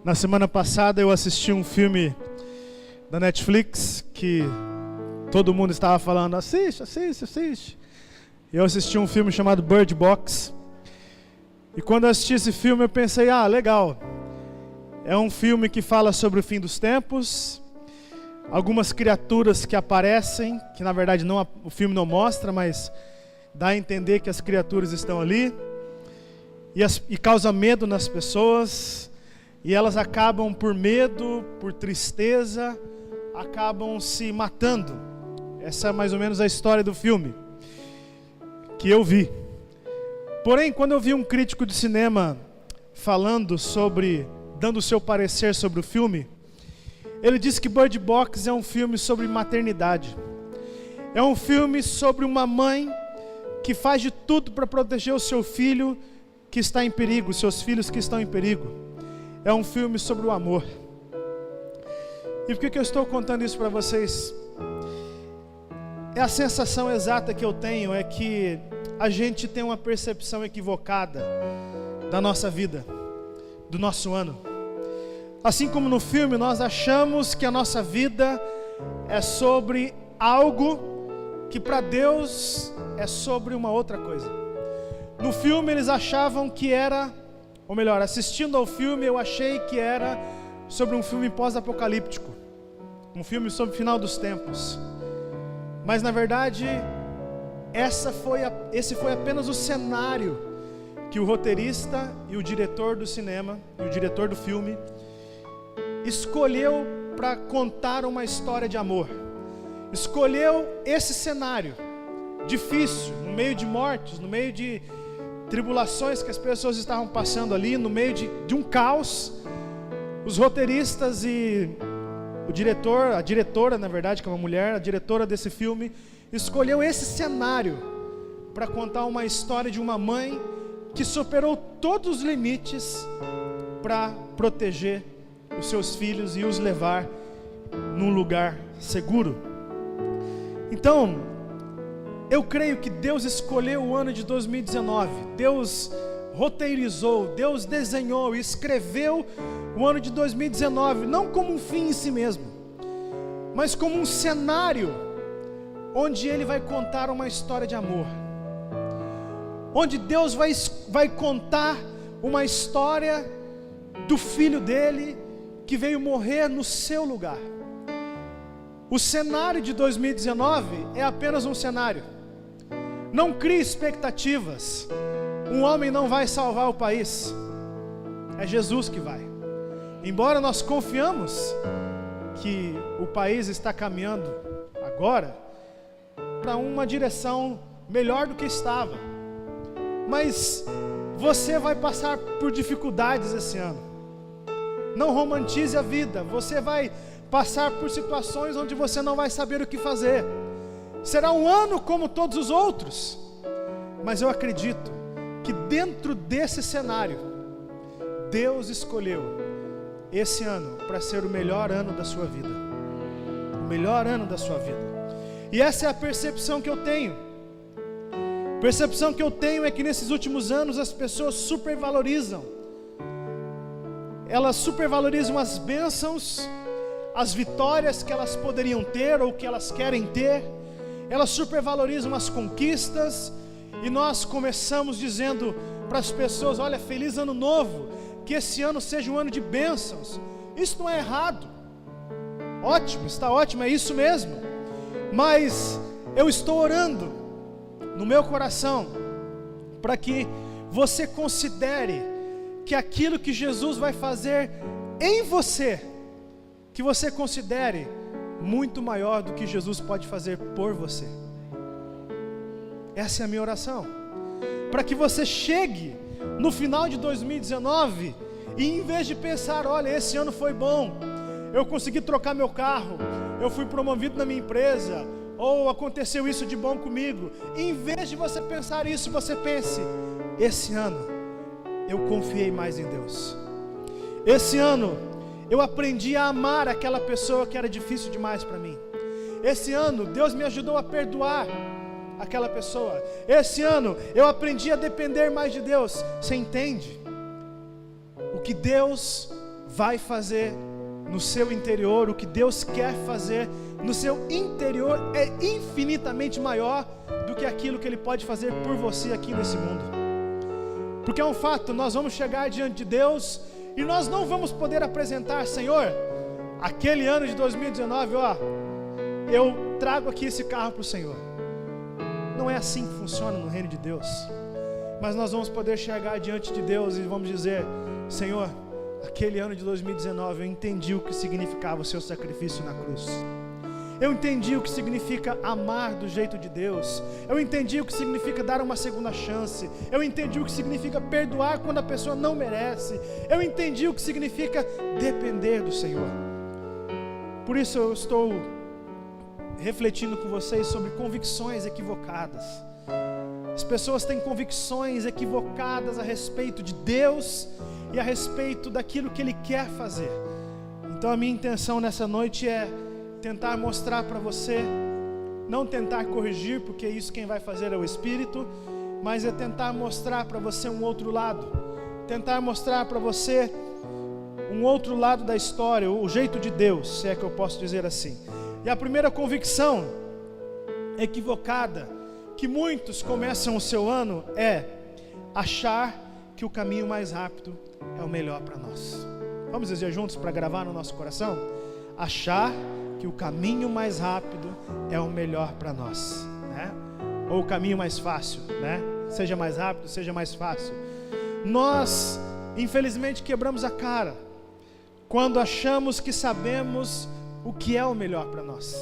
Na semana passada eu assisti um filme da Netflix que todo mundo estava falando, assiste. Eu assisti um filme chamado Bird Box. E quando eu assisti esse filme eu pensei, legal. É um filme que fala sobre o fim dos tempos. Algumas criaturas que aparecem, que na verdade o filme não mostra, mas dá a entender que as criaturas estão ali. E causa medo nas pessoas. E elas acabam por medo, por tristeza, acabam se matando. Essa é mais ou menos a história do filme que eu vi. Porém, quando eu vi um crítico de cinema dando o seu parecer sobre o filme, ele disse que Bird Box é um filme sobre maternidade. É um filme sobre uma mãe que faz de tudo para proteger o seu filho que está em perigo, seus filhos que estão em perigo. É um filme sobre o amor. E por que eu estou contando isso para vocês? A sensação exata que eu tenho é que a gente tem uma percepção equivocada da nossa vida, do nosso ano. Assim como no filme, nós achamos que a nossa vida é sobre algo que para Deus é sobre uma outra coisa. No filme eles achavam que era, ou melhor, assistindo ao filme eu achei que era sobre um filme pós-apocalíptico, um filme sobre o final dos tempos. Mas na verdade, esse foi apenas o cenário que o roteirista e o diretor do cinema, e o diretor do filme, escolheu para contar uma história de amor. Escolheu esse cenário difícil, no meio de mortes, no meio de tribulações que as pessoas estavam passando ali, no meio de um caos. Os roteiristas e o diretor, a diretora, na verdade, que é uma mulher, a diretora desse filme, escolheu esse cenário para contar uma história de uma mãe que superou todos os limites para proteger os seus filhos e os levar num lugar seguro. Então, eu creio que Deus escolheu o ano de 2019, Deus roteirizou, Deus desenhou e escreveu o ano de 2019, não como um fim em si mesmo, mas como um cenário onde Ele vai contar uma história de amor, onde Deus vai contar uma história do Filho dEle, que veio morrer no seu lugar. O cenário de 2019 é apenas um cenário. Não crie expectativas. Um homem não vai salvar o país. É Jesus que vai. Embora nós confiamos que o país está caminhando agora para uma direção melhor do que estava. Mas você vai passar por dificuldades esse ano. Não romantize a vida. Você vai passar por situações onde você não vai saber o que fazer. Será um ano como todos os outros. Mas eu acredito que dentro desse cenário, Deus escolheu esse ano para ser o melhor ano da sua vida. O melhor ano da sua vida. E essa é a percepção que eu tenho. A percepção que eu tenho é que nesses últimos anos as pessoas supervalorizam. Elas supervalorizam as bênçãos, as vitórias que elas poderiam ter ou que elas querem ter. Elas supervalorizam as conquistas. E nós começamos dizendo para as pessoas, olha, feliz ano novo, que esse ano seja um ano de bênçãos. Isso não é errado. Ótimo, está ótimo, é isso mesmo. Mas eu estou orando no meu coração para que você considere que aquilo que Jesus vai fazer em você, que você considere muito maior do que Jesus pode fazer por você. Essa é a minha oração, para que você chegue no final de 2019 e em vez de pensar, olha, esse ano foi bom, eu consegui trocar meu carro, eu fui promovido na minha empresa, ou aconteceu isso de bom comigo, em vez de você pensar isso, você pense, esse ano eu confiei mais em Deus. Esse ano eu aprendi a amar aquela pessoa que era difícil demais para mim. Esse ano Deus me ajudou a perdoar aquela pessoa. Esse ano eu aprendi a depender mais de Deus. Você entende? O que Deus vai fazer no seu interior, o que Deus quer fazer no seu interior é infinitamente maior do que aquilo que Ele pode fazer por você aqui nesse mundo. Porque é um fato, nós vamos chegar diante de Deus e nós não vamos poder apresentar: Senhor, aquele ano de 2019, eu trago aqui esse carro para o Senhor. Não é assim que funciona no reino de Deus. Mas nós vamos poder chegar diante de Deus e vamos dizer: Senhor, aquele ano de 2019 eu entendi o que significava o seu sacrifício na cruz. Eu entendi o que significa amar do jeito de Deus. Eu entendi o que significa dar uma segunda chance. Eu entendi o que significa perdoar quando a pessoa não merece. Eu entendi o que significa depender do Senhor. Por isso eu estou refletindo com vocês sobre convicções equivocadas. As pessoas têm convicções equivocadas a respeito de Deus e a respeito daquilo que Ele quer fazer. Então a minha intenção nessa noite é tentar mostrar para você, não tentar corrigir, porque isso quem vai fazer é o Espírito, mas é tentar mostrar para você um outro lado, tentar mostrar para você um outro lado da história, o jeito de Deus, se é que eu posso dizer assim. E a primeira convicção equivocada que muitos começam o seu ano é achar que o caminho mais rápido é o melhor para nós. Vamos dizer juntos para gravar no nosso coração? Achar que o caminho mais rápido é o melhor para nós, né? Ou o caminho mais fácil, né? Seja mais rápido, seja mais fácil. Nós, infelizmente, quebramos a cara quando achamos que sabemos o que é o melhor para nós.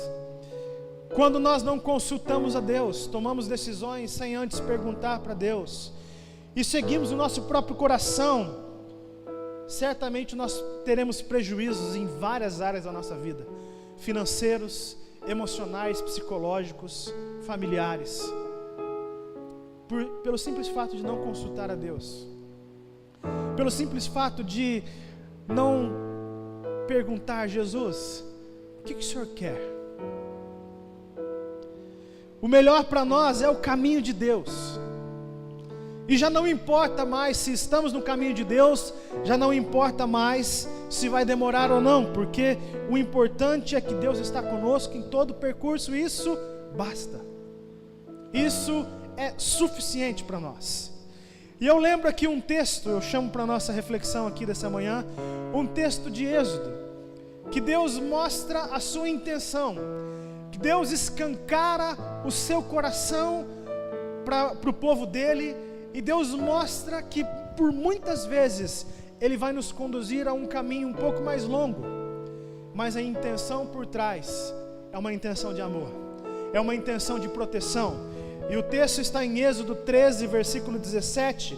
Quando nós não consultamos a Deus, tomamos decisões sem antes perguntar para Deus e seguimos o nosso próprio coração, certamente nós teremos prejuízos em várias áreas da nossa vida: financeiros, emocionais, psicológicos, familiares, pelo simples fato de não consultar a Deus, pelo simples fato de não perguntar: Jesus, o que o Senhor quer? O melhor para nós é o caminho de Deus. E já não importa mais se estamos no caminho de Deus, já não importa mais se vai demorar ou não, porque o importante é que Deus está conosco em todo o percurso, e isso basta. Isso é suficiente para nós. E eu lembro aqui um texto, eu chamo para nossa reflexão aqui dessa manhã, um texto de Êxodo, que Deus mostra a sua intenção, que Deus escancara o seu coração para o povo dele, e Deus mostra que por muitas vezes Ele vai nos conduzir a um caminho um pouco mais longo, mas a intenção por trás é uma intenção de amor, é uma intenção de proteção. E o texto está em Êxodo 13, versículo 17,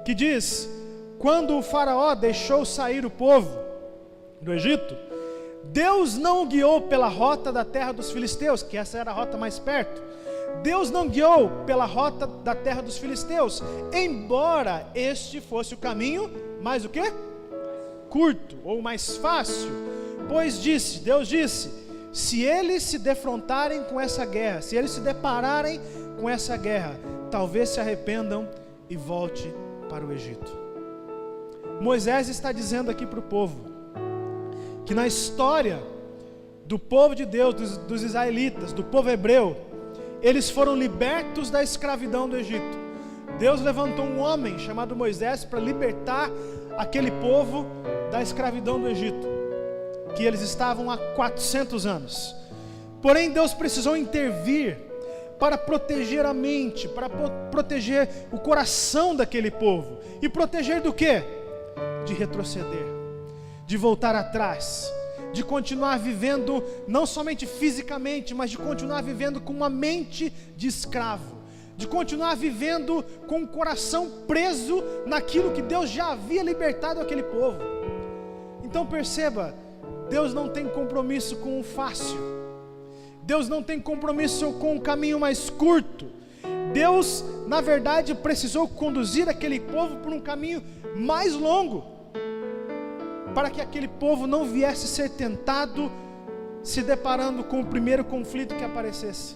que diz: quando o faraó deixou sair o povo do Egito, Deus não o guiou pela rota da terra dos filisteus, que essa era a rota mais perto. Deus não guiou pela rota da terra dos filisteus, embora este fosse o caminho mais o quê? Curto ou mais fácil. Pois Deus disse: se eles se defrontarem com essa guerra, se eles se depararem com essa guerra, talvez se arrependam e volte para o Egito. Moisés está dizendo aqui para o povo que na história do povo de Deus, dos israelitas, do povo hebreu, eles foram libertos da escravidão do Egito. Deus levantou um homem chamado Moisés para libertar aquele povo da escravidão do Egito, que eles estavam há 400 anos. Porém, Deus precisou intervir para proteger a mente, para proteger o coração daquele povo. E proteger do quê? De retroceder, de voltar atrás, de continuar vivendo, não somente fisicamente, mas de continuar vivendo com uma mente de escravo, de continuar vivendo com o coração preso naquilo que Deus já havia libertado aquele povo. Então perceba, Deus não tem compromisso com o fácil, Deus não tem compromisso com o caminho mais curto. Deus, na verdade, precisou conduzir aquele povo por um caminho mais longo, para que aquele povo não viesse ser tentado se deparando com o primeiro conflito que aparecesse.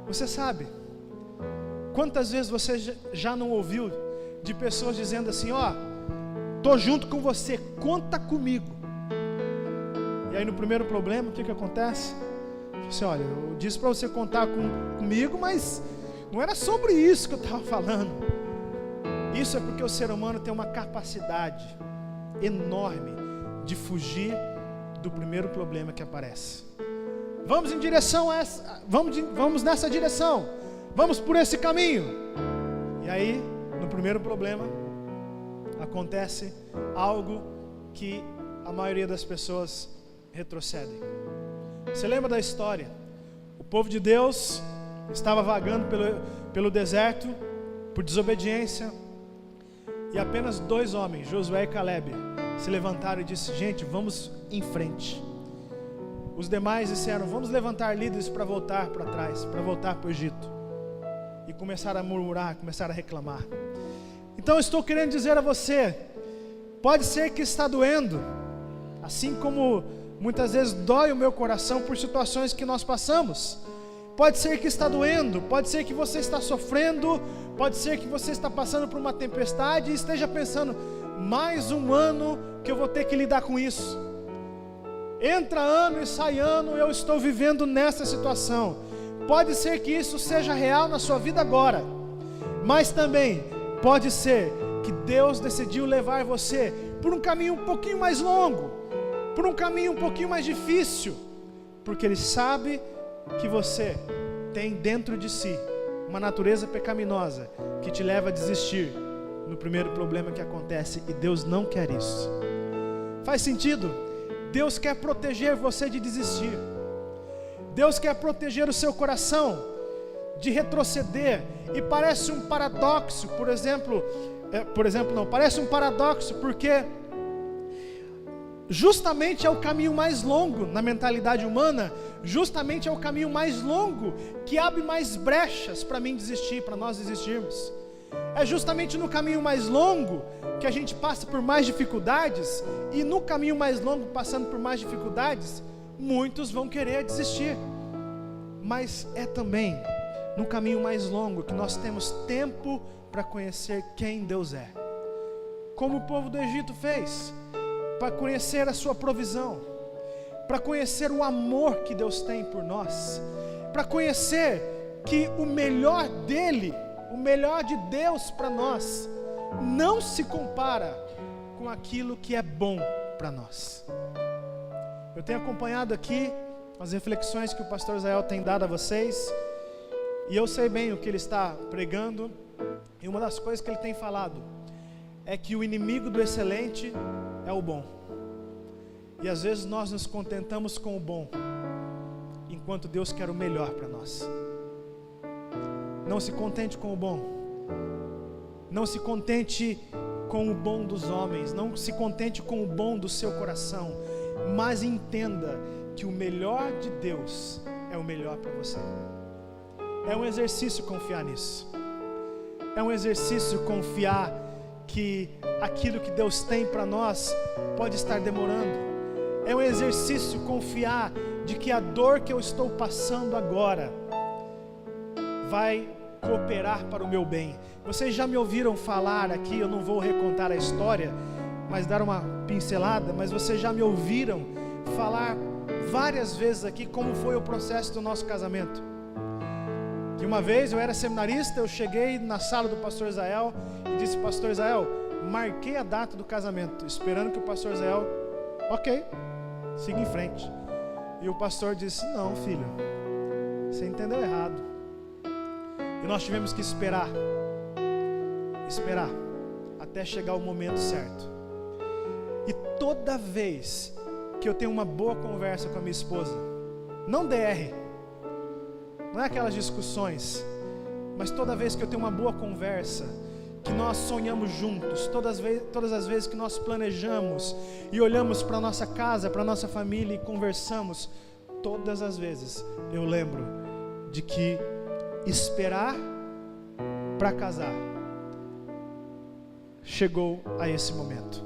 Você sabe quantas vezes você já não ouviu de pessoas dizendo assim: estou junto com você, conta comigo. E aí no primeiro problema, o que acontece? Assim, olha, eu disse para você contar comigo, mas não era sobre isso que eu estava falando. Isso é porque o ser humano tem uma capacidade enorme de fugir do primeiro problema que aparece. Vamos em direção a essa, vamos nessa direção, vamos por esse caminho. E aí, no primeiro problema, acontece algo que a maioria das pessoas retrocedem. Você lembra da história? O povo de Deus estava vagando pelo deserto por desobediência, e apenas 2 homens, Josué e Caleb, se levantaram e disseram: gente, vamos em frente. Os demais disseram: vamos levantar líderes para voltar para trás, para voltar para o Egito. E começaram a murmurar, começaram a reclamar. Então eu estou querendo dizer a você, pode ser que está doendo, assim como muitas vezes dói o meu coração por situações que nós passamos. Pode ser que está doendo, pode ser que você está sofrendo, pode ser que você está passando por uma tempestade e esteja pensando: mais um ano que eu vou ter que lidar com isso. Entra ano e sai ano, eu estou vivendo nessa situação. Pode ser que isso seja real na sua vida agora, mas também pode ser que Deus decidiu levar você por um caminho um pouquinho mais longo, por um caminho um pouquinho mais difícil, porque Ele sabe que você tem dentro de si uma natureza pecaminosa que te leva a desistir no primeiro problema que acontece, e Deus não quer isso. Faz sentido? Deus quer proteger você de desistir. Deus quer proteger o seu coração de retroceder. E parece um paradoxo, parece um paradoxo, porque justamente é o caminho mais longo na mentalidade humana, justamente é o caminho mais longo que abre mais brechas para mim desistir, para nós desistirmos. É justamente no caminho mais longo que a gente passa por mais dificuldades, e no caminho mais longo, passando por mais dificuldades, muitos vão querer desistir. Mas é também no caminho mais longo que nós temos tempo para conhecer quem Deus é, como o povo do Egito fez, para conhecer a sua provisão, para conhecer o amor que Deus tem por nós, para conhecer que o melhor dele, o melhor de Deus para nós, não se compara com aquilo que é bom para nós. Eu tenho acompanhado aqui as reflexões que o pastor Israel tem dado a vocês, e eu sei bem o que ele está pregando, e uma das coisas que ele tem falado é que o inimigo do excelente é o bom. E às vezes nós nos contentamos com o bom, enquanto Deus quer o melhor para nós. Não se contente com o bom. Não se contente com o bom dos homens. Não se contente com o bom do seu coração. Mas entenda que o melhor de Deus é o melhor para você. É um exercício confiar nisso. É um exercício confiar que aquilo que Deus tem para nós pode estar demorando. É um exercício confiar de que a dor que eu estou passando agora vai cooperar para o meu bem. Vocês já me ouviram falar aqui, eu não vou recontar a história, mas dar uma pincelada, mas vocês já me ouviram falar várias vezes aqui como foi o processo do nosso casamento. Que uma vez eu era seminarista, eu cheguei na sala do pastor Israel e disse: pastor Israel, marquei a data do casamento, esperando que o pastor Israel, ok, siga em frente. E o pastor disse: não, filho, você entendeu errado. E nós tivemos que esperar até chegar o momento certo. E toda vez que eu tenho uma boa conversa com a minha esposa, não DR, não é aquelas discussões, mas toda vez que eu tenho uma boa conversa, que nós sonhamos juntos, todas as vezes que nós planejamos e olhamos para a nossa casa, para a nossa família e conversamos, todas as vezes eu lembro de que esperar para casar chegou a esse momento.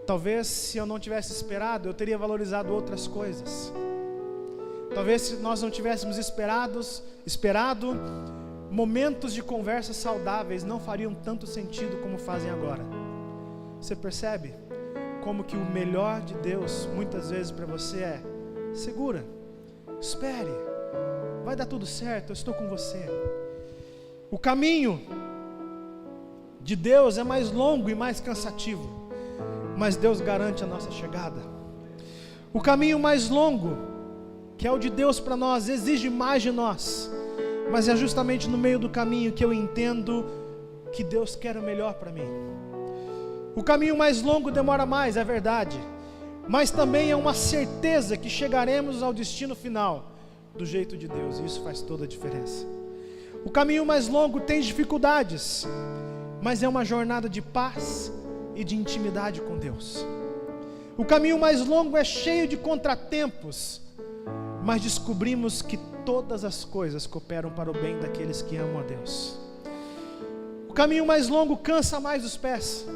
Talvez se eu não tivesse esperado, eu teria valorizado outras coisas. Talvez se nós não tivéssemos esperado, momentos de conversas saudáveis não fariam tanto sentido como fazem agora. Você percebe como que o melhor de Deus muitas vezes para você é: segura, espere, vai dar tudo certo, eu estou com você. O caminho de Deus é mais longo e mais cansativo, mas Deus garante a nossa chegada. O caminho mais longo, que é o de Deus para nós, exige mais de nós, mas é justamente no meio do caminho que eu entendo que Deus quer o melhor para mim. O caminho mais longo demora mais, é verdade, mas também é uma certeza que chegaremos ao destino final do jeito de Deus, e isso faz toda a diferença. O caminho mais longo tem dificuldades, mas é uma jornada de paz e de intimidade com Deus. O caminho mais longo é cheio de contratempos, mas descobrimos que todas as coisas cooperam para o bem daqueles que amam a Deus. O caminho mais longo cansa mais os pés,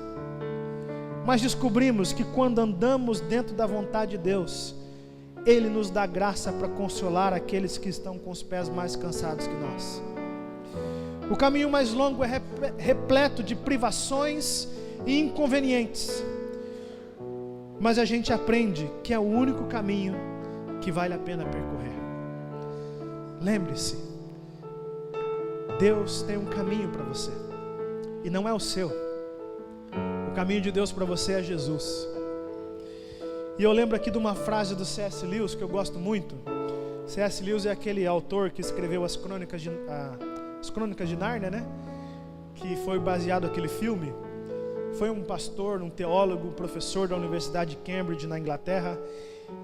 mas descobrimos que quando andamos dentro da vontade de Deus, Ele nos dá graça para consolar aqueles que estão com os pés mais cansados que nós. O caminho mais longo é repleto de privações e inconvenientes, mas a gente aprende que é o único caminho que vale a pena percorrer. Lembre-se, Deus tem um caminho para você, e não é o seu. O caminho de Deus para você é Jesus. E eu lembro aqui de uma frase do C.S. Lewis que eu gosto muito. C.S. Lewis é aquele autor que escreveu as Crônicas de Nárnia, né? Que foi baseado aquele filme. Foi um pastor, um teólogo, um professor da Universidade de Cambridge, na Inglaterra.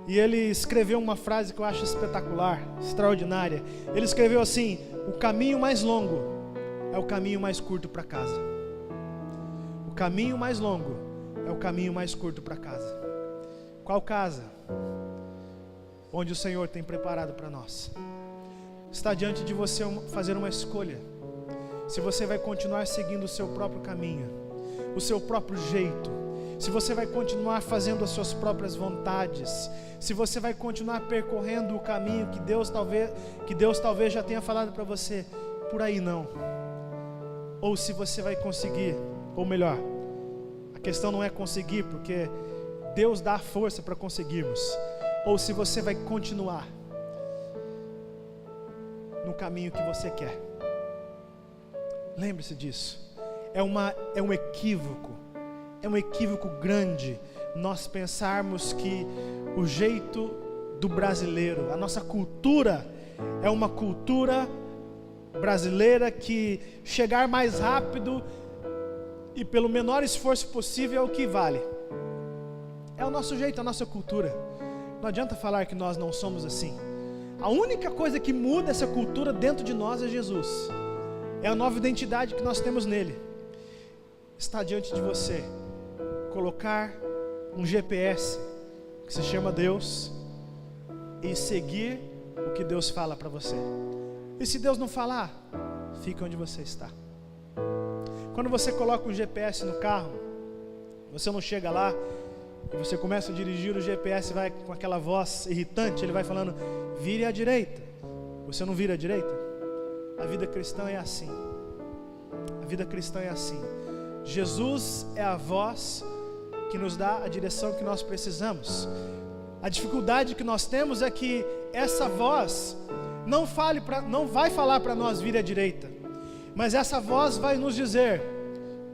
E ele escreveu uma frase que eu acho espetacular, extraordinária. Ele escreveu assim: o caminho mais longo é o caminho mais curto para casa. O caminho mais longo é o caminho mais curto para casa. Qual casa? Onde o Senhor tem preparado para nós. Está diante de você fazer uma escolha. Se você vai continuar seguindo o seu próprio caminho, o seu próprio jeito, se você vai continuar fazendo as suas próprias vontades, se você vai continuar percorrendo o caminho que Deus talvez já tenha falado para você, por aí não. Ou se você vai conseguir, ou melhor, a questão não é conseguir, porque Deus dá força para conseguirmos, ou se você vai continuar no caminho que você quer. Lembre-se disso. É um equívoco grande nós pensarmos que o jeito do brasileiro, a nossa cultura é uma cultura brasileira que chegar mais rápido e pelo menor esforço possível é o que vale. É o nosso jeito, a nossa cultura. Não adianta falar que nós não somos assim. A única coisa que muda essa cultura dentro de nós é Jesus. É a nova identidade que nós temos nele. Está diante de você colocar um GPS que se chama Deus e seguir o que Deus fala para você. E se Deus não falar, fica onde você está. Quando você coloca um GPS no carro, você não chega lá e você começa a dirigir, o GPS vai com aquela voz irritante, ele vai falando: vire à direita. Você não vira à direita? A vida cristã é assim. A vida cristã é assim. Jesus é a voz que nos dá a direção que nós precisamos. A dificuldade que nós temos é que essa voz não vai falar para nós vir à direita, mas essa voz vai nos dizer: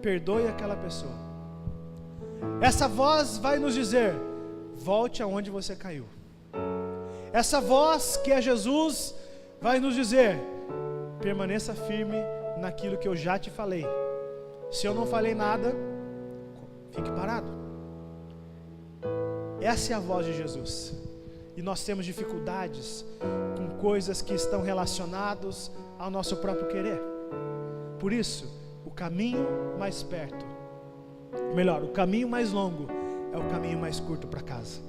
perdoe aquela pessoa. Essa voz vai nos dizer: volte aonde você caiu. Essa voz que é Jesus vai nos dizer: permaneça firme naquilo que eu já te falei. Se eu não falei nada, fique parado. Essa é a voz de Jesus. E nós temos dificuldades com coisas que estão relacionadas ao nosso próprio querer. Por isso, o caminho mais perto, melhor, o caminho mais longo é o caminho mais curto para casa.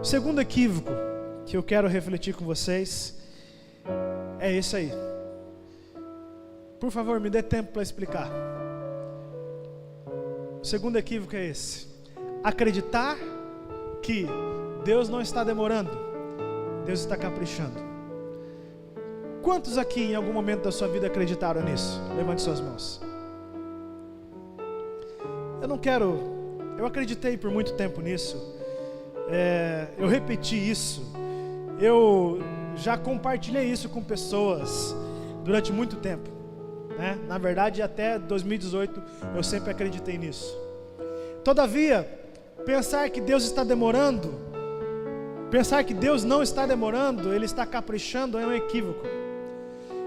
O segundo equívoco que eu quero refletir com vocês é esse aí. Por favor, me dê tempo para explicar. O segundo equívoco é esse: acreditar que Deus não está demorando, Deus está caprichando. Quantos aqui em algum momento da sua vida acreditaram nisso? Levante suas mãos. Eu não quero Eu acreditei por muito tempo nisso. Eu repeti isso. Eu já compartilhei isso com pessoas durante muito tempo, né? Na verdade, até 2018 eu sempre acreditei nisso. Todavia, pensar que Deus está demorando, pensar que Deus não está demorando, Ele está caprichando, é um equívoco.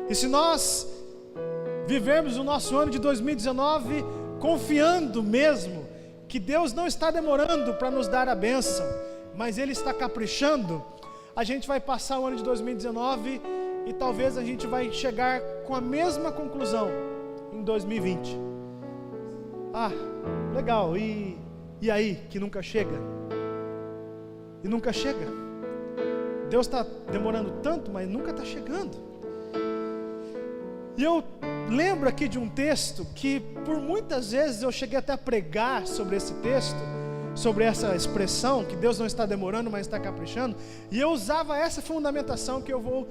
E se nós vivermos o nosso ano de 2019 confiando mesmo que Deus não está demorando para nos dar a bênção, mas Ele está caprichando, a gente vai passar o ano de 2019 e talvez a gente vai chegar com a mesma conclusão em 2020. Ah, legal, e aí, que nunca chega? E nunca chega. Deus está demorando tanto, mas nunca está chegando. E eu lembro aqui de um texto que por muitas vezes eu cheguei até a pregar sobre esse texto, sobre essa expressão, que Deus não está demorando, mas está caprichando, e eu usava essa fundamentação que eu vou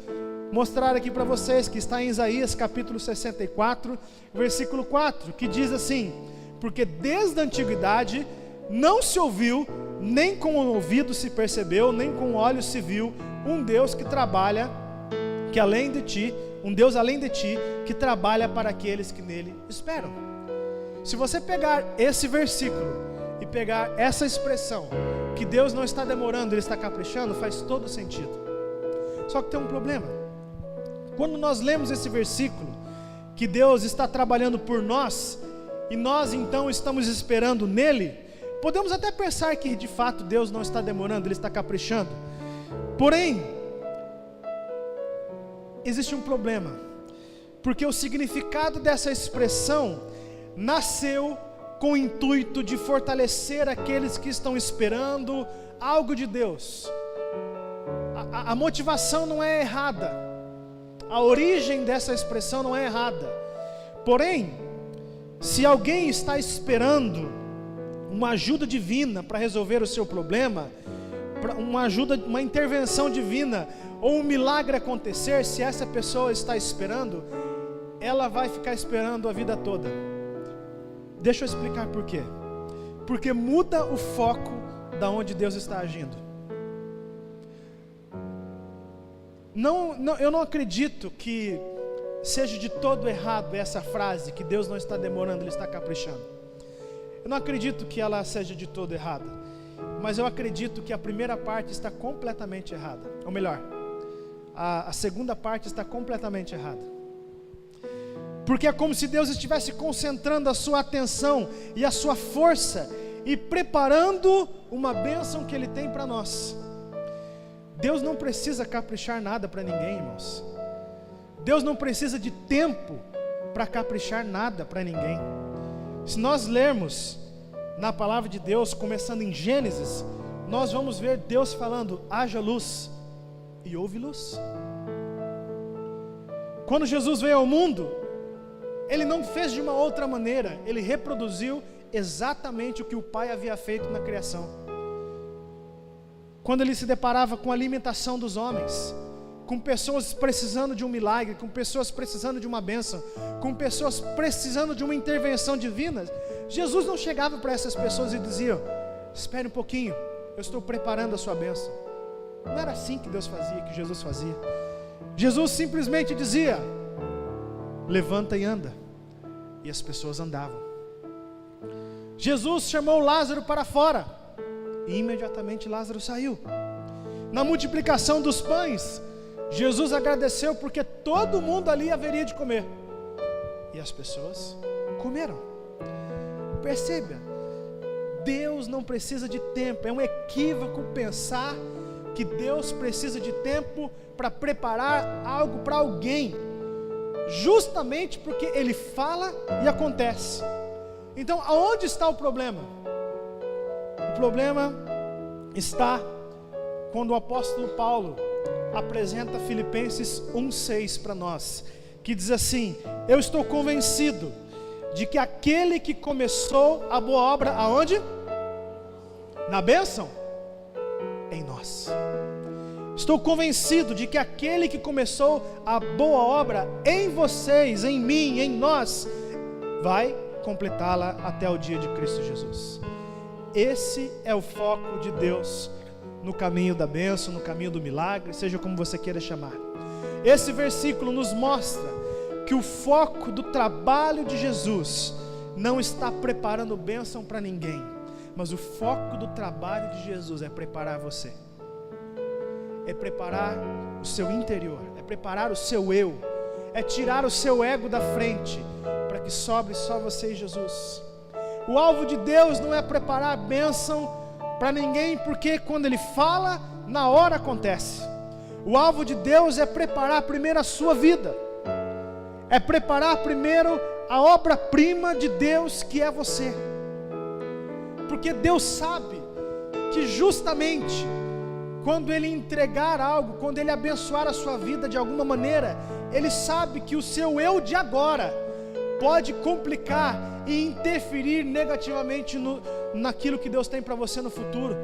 mostrar aqui para vocês, que está em Isaías capítulo 64, versículo 4, que diz assim: porque desde a antiguidade não se ouviu, nem com o ouvido se percebeu, nem com o olho se viu, um Deus que trabalha, que além de ti, um Deus além de ti, que trabalha para aqueles que nele esperam. Se você pegar esse versículo e pegar essa expressão, que Deus não está demorando, Ele está caprichando, faz todo sentido. Só que tem um problema. Quando nós lemos esse versículo, que Deus está trabalhando por nós, e nós então estamos esperando nele, podemos até pensar que de fato Deus não está demorando, Ele está caprichando. Porém, existe um problema, porque o significado dessa expressão nasceu com o intuito de fortalecer aqueles que estão esperando algo de Deus. A motivação não é errada, a origem dessa expressão não é errada. Porém, se alguém está esperando uma ajuda divina para resolver o seu problema, uma intervenção divina, ou um milagre acontecer, se essa pessoa está esperando, ela vai ficar esperando a vida toda. Deixa eu explicar por quê. Porque muda o foco da onde Deus está agindo. Eu não acredito que seja de todo errado essa frase, que Deus não está demorando, Ele está caprichando. Eu não acredito que ela seja de todo errada, mas eu acredito que a primeira parte está completamente errada. Ou melhor, a segunda parte está completamente errada. Porque é como se Deus estivesse concentrando a sua atenção e a sua força e preparando uma bênção que Ele tem para nós. Deus não precisa caprichar nada para ninguém, irmãos. Deus não precisa de tempo para caprichar nada para ninguém. Se nós lermos na palavra de Deus, começando em Gênesis, nós vamos ver Deus falando: haja luz, e houve luz. Quando Jesus veio ao mundo, Ele não fez de uma outra maneira, Ele reproduziu exatamente o que o Pai havia feito na criação. Quando Ele se deparava com a alimentação dos homens, com pessoas precisando de um milagre, com pessoas precisando de uma bênção, com pessoas precisando de uma intervenção divina, Jesus não chegava para essas pessoas e dizia: espere um pouquinho, eu estou preparando a sua bênção. Não era assim que Deus fazia, que Jesus fazia. Jesus simplesmente dizia: levanta e anda. E as pessoas andavam. Jesus chamou Lázaro para fora, e imediatamente Lázaro saiu. Na multiplicação dos pães, Jesus agradeceu porque todo mundo ali haveria de comer, e as pessoas comeram. Perceba, Deus não precisa de tempo. É um equívoco pensar que Deus precisa de tempo para preparar algo para alguém, justamente porque Ele fala e acontece. Então, aonde está o problema? O problema está quando o apóstolo Paulo apresenta Filipenses 1:6 para nós, que diz assim: eu estou convencido de que aquele que começou a boa obra, aonde? Na bênção? Em nós. Estou convencido de que aquele que começou a boa obra em vocês, em mim, em nós, vai completá-la até o dia de Cristo Jesus. Esse é o foco de Deus no caminho da bênção, no caminho do milagre, seja como você queira chamar. Esse versículo nos mostra que o foco do trabalho de Jesus não está preparando bênção para ninguém, mas o foco do trabalho de Jesus é preparar você, é preparar o seu interior, é preparar o seu eu, é tirar o seu ego da frente, para que sobre só você e Jesus. O alvo de Deus não é preparar bênção para ninguém, porque quando Ele fala, na hora acontece. O alvo de Deus é preparar primeiro a sua vida, é preparar primeiro a obra-prima de Deus, que é você. Porque Deus sabe que justamente quando Ele entregar algo, quando Ele abençoar a sua vida de alguma maneira, Ele sabe que o seu eu de agora pode complicar e interferir negativamente naquilo que Deus tem para você no futuro.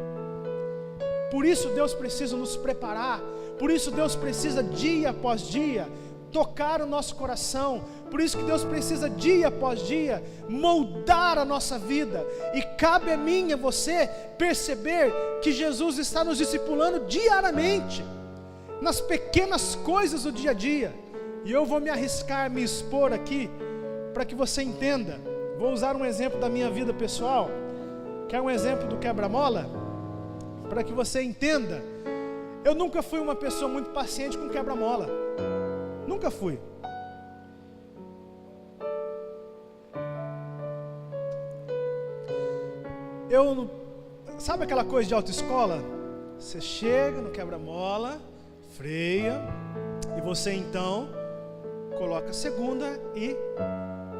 Por isso Deus precisa nos preparar, por isso Deus precisa dia após dia tocar o nosso coração, por isso que Deus precisa dia após dia moldar a nossa vida, e cabe a mim e a você perceber que Jesus está nos discipulando diariamente, nas pequenas coisas do dia a dia. E eu vou me arriscar, me expor aqui, para que você entenda. Vou usar um exemplo da minha vida pessoal, que é um exemplo do quebra-mola, para que você entenda. Eu nunca fui uma pessoa muito paciente com quebra-mola, nunca fui. Sabe aquela coisa de autoescola? Você chega no quebra-mola, freia, e você então coloca a segunda e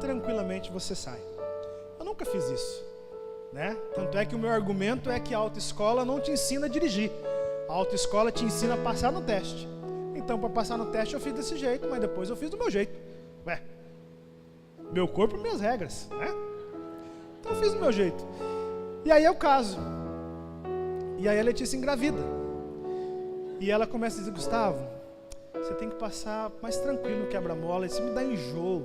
tranquilamente você sai. Eu nunca fiz isso, né? Tanto é que o meu argumento é que a autoescola não te ensina a dirigir, a autoescola te ensina a passar no teste. Então, para passar no teste eu fiz desse jeito, mas depois eu fiz do meu jeito. Meu corpo, minhas regras, né? Então eu fiz do meu jeito. E aí é o caso. E aí a Letícia engravida. E ela começa a dizer: Gustavo, você tem que passar mais tranquilo no quebra-mola, isso me dá enjoo.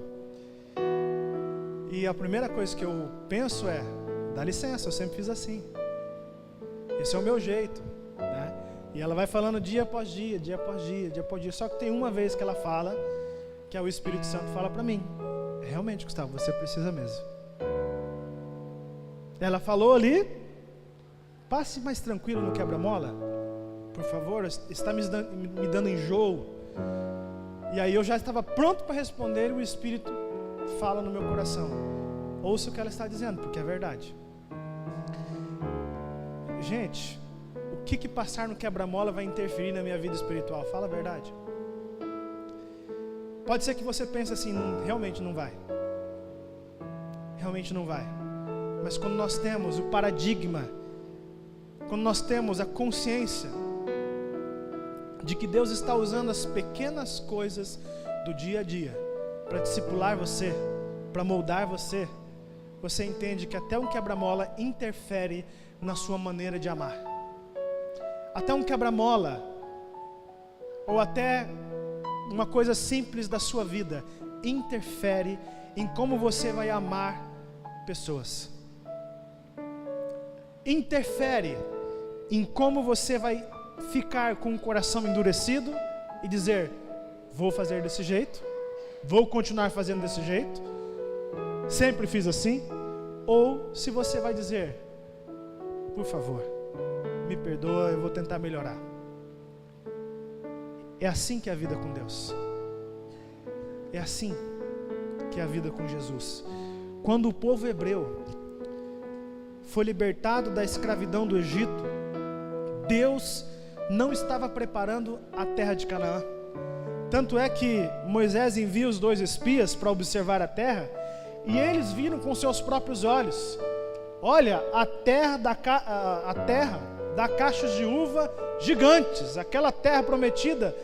E a primeira coisa que eu penso é: dá licença, eu sempre fiz assim. Esse é o meu jeito, né? E ela vai falando dia após dia, dia após dia, dia após dia. Só que tem uma vez que ela fala, que é o Espírito Santo fala para mim: realmente, Gustavo, você precisa mesmo. Ela falou ali: passe mais tranquilo no quebra-mola, por favor, está me dando enjoo. E aí eu já estava pronto para responder, e o Espírito fala no meu coração: ouça o que ela está dizendo, porque é verdade. Gente, o que passar no quebra-mola vai interferir na minha vida espiritual? Fala a verdade. Pode ser que você pense assim: realmente não vai. Realmente não vai. Mas quando nós temos o paradigma, quando nós temos a consciência de que Deus está usando as pequenas coisas do dia a dia para discipular você, para moldar você, você entende que até um quebra-mola interfere na sua maneira de amar. Até um quebra-mola, ou até uma coisa simples da sua vida, interfere em como você vai amar pessoas. Interfere em como você vai ficar com o coração endurecido e dizer: vou fazer desse jeito, vou continuar fazendo desse jeito, sempre fiz assim. Ou se você vai dizer: por favor, me perdoa, eu vou tentar melhorar. É assim que é a vida com Deus. É assim que é a vida com Jesus. Quando o povo hebreu foi libertado da escravidão do Egito, Deus não estava preparando a terra de Canaã. Tanto é que Moisés envia os 2 espias para observar a terra, e eles viram com seus próprios olhos: olha, a terra dá cachos de uva gigantes, aquela terra prometida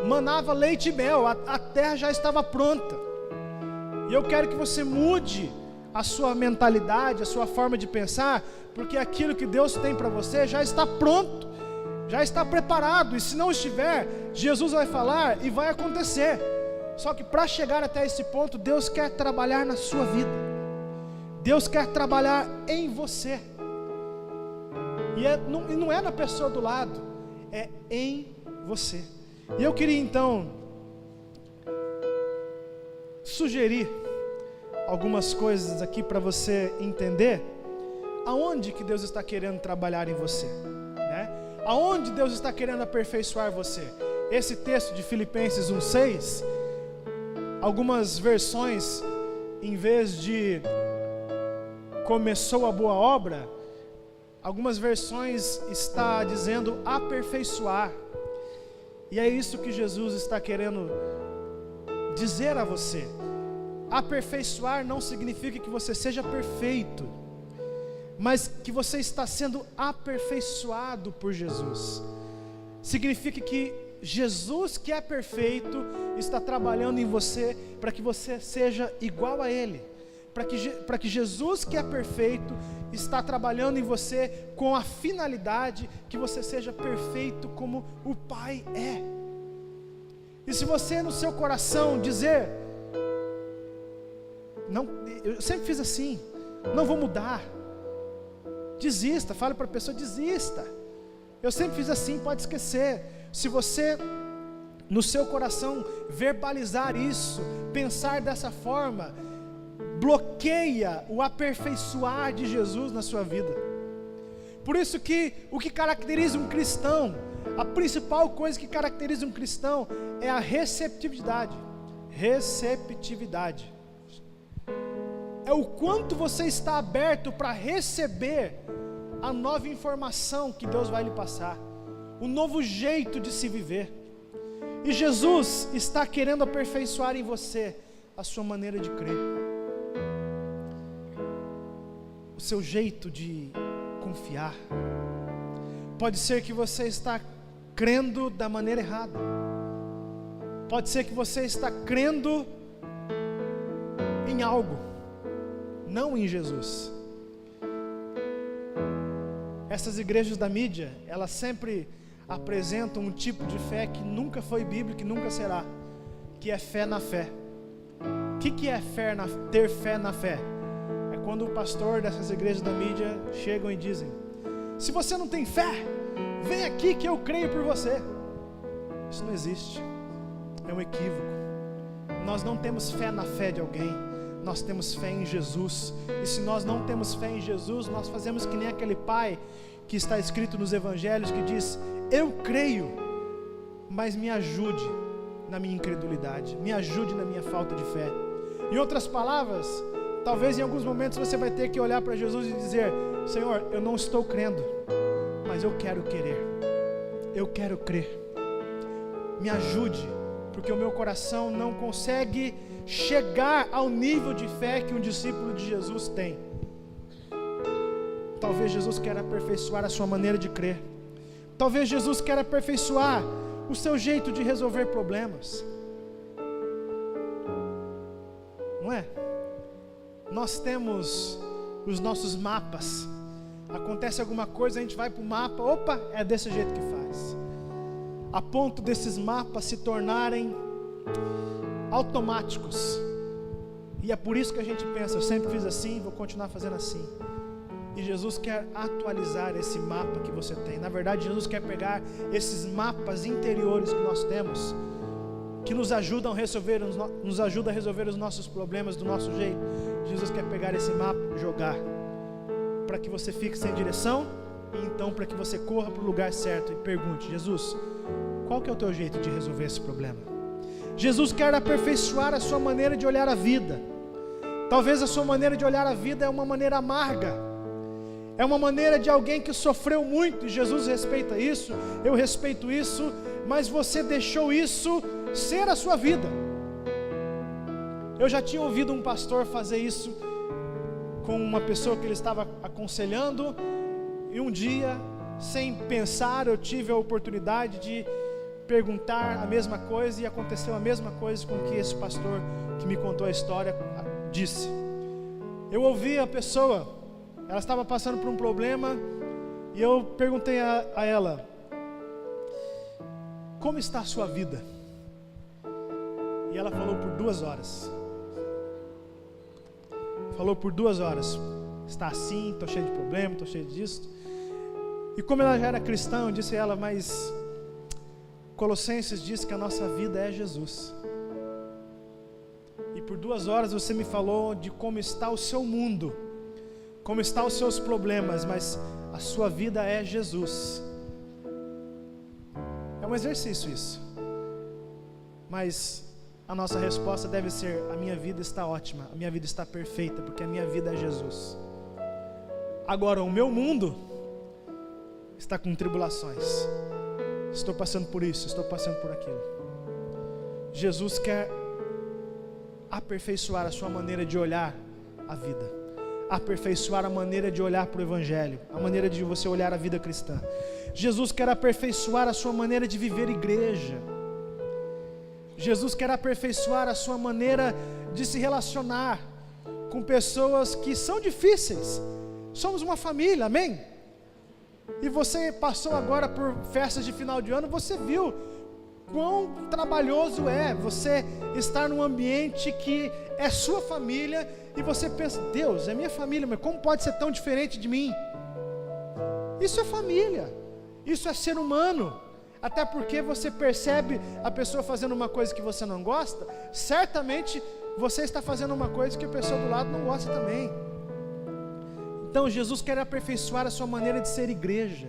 manava leite e mel, a terra já estava pronta. E eu quero que você mude a sua mentalidade, a sua forma de pensar, porque aquilo que Deus tem para você já está pronto, já está preparado, e se não estiver, Jesus vai falar e vai acontecer. Só que para chegar até esse ponto, Deus quer trabalhar na sua vida, Deus quer trabalhar em você. E não é na pessoa do lado, é em você. E eu queria então sugerir algumas coisas aqui para você entender aonde que Deus está querendo trabalhar em você, né? Aonde Deus está querendo aperfeiçoar você. Esse texto de Filipenses 1:6, algumas versões, em vez de começou a boa obra, algumas versões está dizendo aperfeiçoar. E é isso que Jesus está querendo dizer a você. Aperfeiçoar não significa que você seja perfeito, mas que você está sendo aperfeiçoado por Jesus. Significa que Jesus, que é perfeito, está trabalhando em você para que você seja igual a Ele. Para que Jesus, que é perfeito, está trabalhando em você com a finalidade que você seja perfeito como o Pai é. E se você no seu coração dizer, não, eu sempre fiz assim, não vou mudar, desista, fale para a pessoa, desista, eu sempre fiz assim, pode esquecer. Se você no seu coração verbalizar isso, pensar dessa forma, bloqueia o aperfeiçoar de Jesus na sua vida. Por isso que o que caracteriza um cristão, a principal coisa que caracteriza um cristão é a receptividade. Receptividade é o quanto você está aberto para receber a nova informação que Deus vai lhe passar, o novo jeito de se viver. E Jesus está querendo aperfeiçoar em você a sua maneira de crer, o seu jeito de confiar. Pode ser que você está crendo da maneira errada. Pode ser que você está crendo em algo, não em Jesus. Essas igrejas da mídia, elas sempre apresentam um tipo de fé que nunca foi bíblica e nunca será, que é fé na fé. O que é ter fé na fé? É quando o pastor dessas igrejas da mídia chegam e dizem: se você não tem fé, vem aqui que eu creio por você. Isso não existe, é um equívoco. Nós não temos fé na fé de alguém, nós temos fé em Jesus. E se nós não temos fé em Jesus, nós fazemos que nem aquele pai que está escrito nos evangelhos, que diz: eu creio, mas me ajude na minha incredulidade, me ajude na minha falta de fé. Em outras palavras, talvez em alguns momentos você vai ter que olhar para Jesus e dizer: Senhor, eu não estou crendo, mas eu quero querer, eu quero crer, me ajude, porque o meu coração não consegue chegar ao nível de fé que um discípulo de Jesus tem. Talvez Jesus queira aperfeiçoar a sua maneira de crer. Talvez Jesus queira aperfeiçoar o seu jeito de resolver problemas. Não é? Nós temos os nossos mapas. Acontece alguma coisa, a gente vai para o mapa, opa, é desse jeito que faz. A ponto desses mapas se tornarem automáticos. E é por isso que a gente pensa: eu sempre fiz assim, vou continuar fazendo assim. E Jesus quer atualizar esse mapa que você tem. Na verdade, Jesus quer pegar esses mapas interiores que nós temos, que nos ajudam a resolver, nos ajuda a resolver os nossos problemas do nosso jeito. Jesus quer pegar esse mapa e jogar, para que você fique sem direção, e então para que você corra para o lugar certo e pergunte: Jesus, qual que é o teu jeito de resolver esse problema? Jesus quer aperfeiçoar a sua maneira de olhar a vida. Talvez a sua maneira de olhar a vida é uma maneira amarga, é uma maneira de alguém que sofreu muito, e Jesus respeita isso, eu respeito isso, mas você deixou isso ser a sua vida. Eu já tinha ouvido um pastor fazer isso com uma pessoa que ele estava aconselhando, e um dia, sem pensar, eu tive a oportunidade de perguntar a mesma coisa, e aconteceu a mesma coisa com que esse pastor que me contou a história disse. Eu ouvi a pessoa, ela estava passando por um problema, e eu perguntei a ela: como está a sua vida? E ela falou por 2 horas. Falou por 2 horas: está assim, estou cheio de problema, estou cheio disso. E como ela já era cristã, eu disse a ela, mas Colossenses diz que a nossa vida é Jesus. E por 2 horas você me falou de como está o seu mundo, como estão os seus problemas, mas a sua vida é Jesus. É um exercício isso. Mas a nossa resposta deve ser: a minha vida está ótima, a minha vida está perfeita, porque a minha vida é Jesus. Agora, o meu mundo está com tribulações. Estou passando por isso, estou passando por aquilo. Jesus quer aperfeiçoar a sua maneira de olhar a vida, aperfeiçoar a maneira de olhar para o Evangelho, a maneira de você olhar a vida cristã. Jesus quer aperfeiçoar a sua maneira de viver igreja. Jesus quer aperfeiçoar a sua maneira de se relacionar com pessoas que são difíceis. Somos uma família, amém? E você passou agora por festas de final de ano, você viu quão trabalhoso é você estar num ambiente que é sua família e você pensa: Deus, é minha família, mas como pode ser tão diferente de mim? Isso é família, isso é ser humano. Até porque você percebe a pessoa fazendo uma coisa que você não gosta, certamente você está fazendo uma coisa que a pessoa do lado não gosta também. Então Jesus quer aperfeiçoar a sua maneira de ser igreja.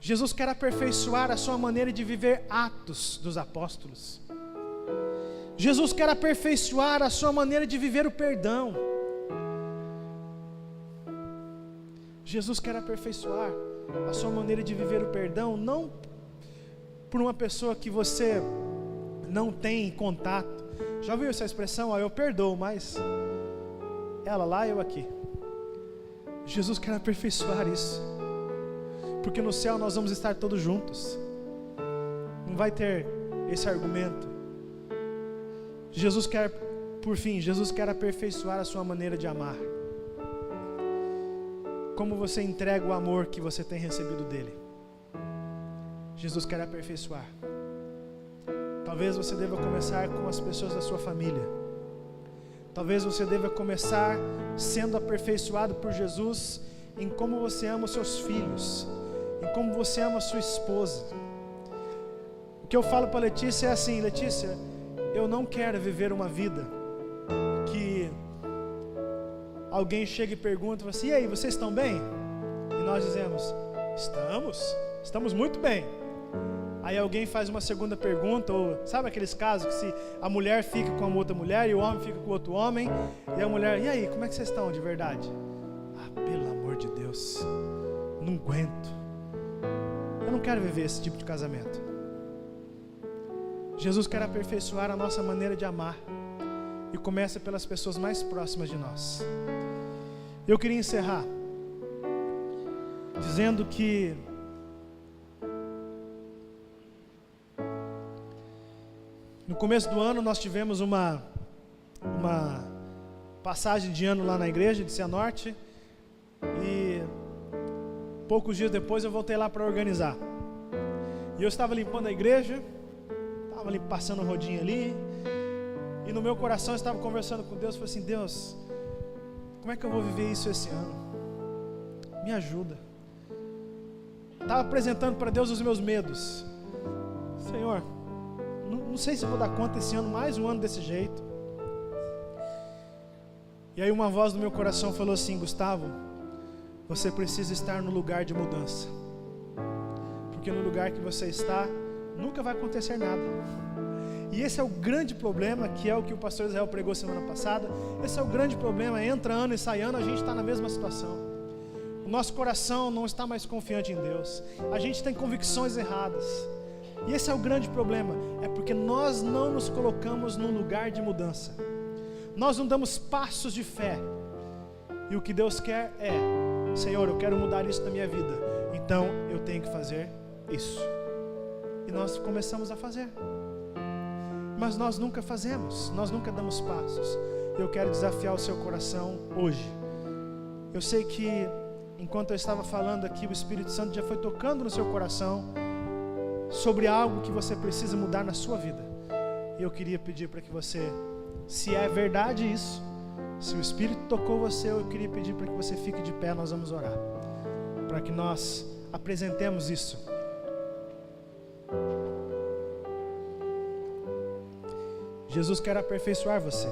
Jesus quer aperfeiçoar a sua maneira de viver Atos dos Apóstolos. Jesus quer aperfeiçoar a sua maneira de viver o perdão. Jesus quer aperfeiçoar a sua maneira de viver o perdão, não por uma pessoa que você não tem contato. Já ouviu essa expressão? Eu perdoo, mas ela lá, eu aqui. Jesus quer aperfeiçoar isso, porque no céu nós vamos estar todos juntos. Não vai ter esse argumento. Jesus quer, por fim, Jesus quer aperfeiçoar a sua maneira de amar. Como você entrega o amor que você tem recebido dele. Jesus quer aperfeiçoar. Talvez você deva começar com as pessoas da sua família. Talvez você deva começar sendo aperfeiçoado por Jesus em como você ama os seus filhos, em como você ama a sua esposa. O que eu falo para Letícia é assim: Letícia, eu não quero viver uma vida que alguém chega e pergunta assim: e aí, vocês estão bem? E nós dizemos: estamos muito bem. Aí alguém faz uma segunda pergunta, ou sabe aqueles casos que se a mulher fica com a outra mulher e o homem fica com o outro homem, e a mulher: e aí, como é que vocês estão de verdade? Pelo amor de Deus, não aguento, eu não quero viver esse tipo de casamento. Jesus quer aperfeiçoar a nossa maneira de amar, e começa pelas pessoas mais próximas de nós. Eu queria encerrar dizendo que no começo do ano nós tivemos uma passagem de ano lá na igreja de Cianorte, e poucos dias depois eu voltei lá para organizar. E eu estava limpando a igreja, estava ali passando um rodinho ali, e no meu coração eu estava conversando com Deus. Falei assim: Deus, como é que eu vou viver isso esse ano? Me ajuda. Estava apresentando para Deus os meus medos. Senhor, não sei se vou dar conta esse ano, mais um ano desse jeito. E aí uma voz no meu coração falou assim: Gustavo, você precisa estar no lugar de mudança, porque no lugar que você está nunca vai acontecer nada. E esse é o grande problema, que é o que o pastor Israel pregou semana passada. Esse é o grande problema: entra ano e sai ano, a gente está na mesma situação. O nosso coração não está mais confiante em Deus, a gente tem convicções erradas. E esse é o grande problema, é porque nós não nos colocamos num lugar de mudança, nós não damos passos de fé. E o que Deus quer é: Senhor, eu quero mudar isso na minha vida, então eu tenho que fazer isso. E nós começamos a fazer, mas nós nunca fazemos, nós nunca damos passos. Eu quero desafiar o seu coração hoje. Eu sei que enquanto eu estava falando aqui, o Espírito Santo já foi tocando no seu coração sobre algo que você precisa mudar na sua vida. E eu queria pedir para que você, se é verdade isso, se o Espírito tocou você, eu queria pedir para que você fique de pé. Nós vamos orar. para que nós apresentemos isso. Jesus quer aperfeiçoar você.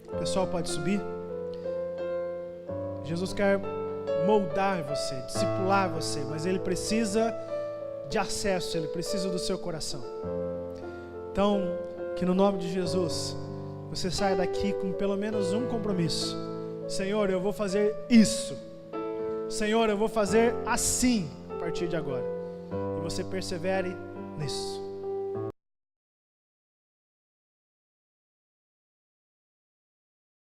O pessoal pode subir. Jesus quer moldar você, discipular você, mas Ele precisa de acesso, Ele precisa do seu coração. Então, que no nome de Jesus, você saia daqui com pelo menos um compromisso. Senhor, eu vou fazer isso. Senhor, eu vou fazer assim a partir de agora. E você persevere nisso.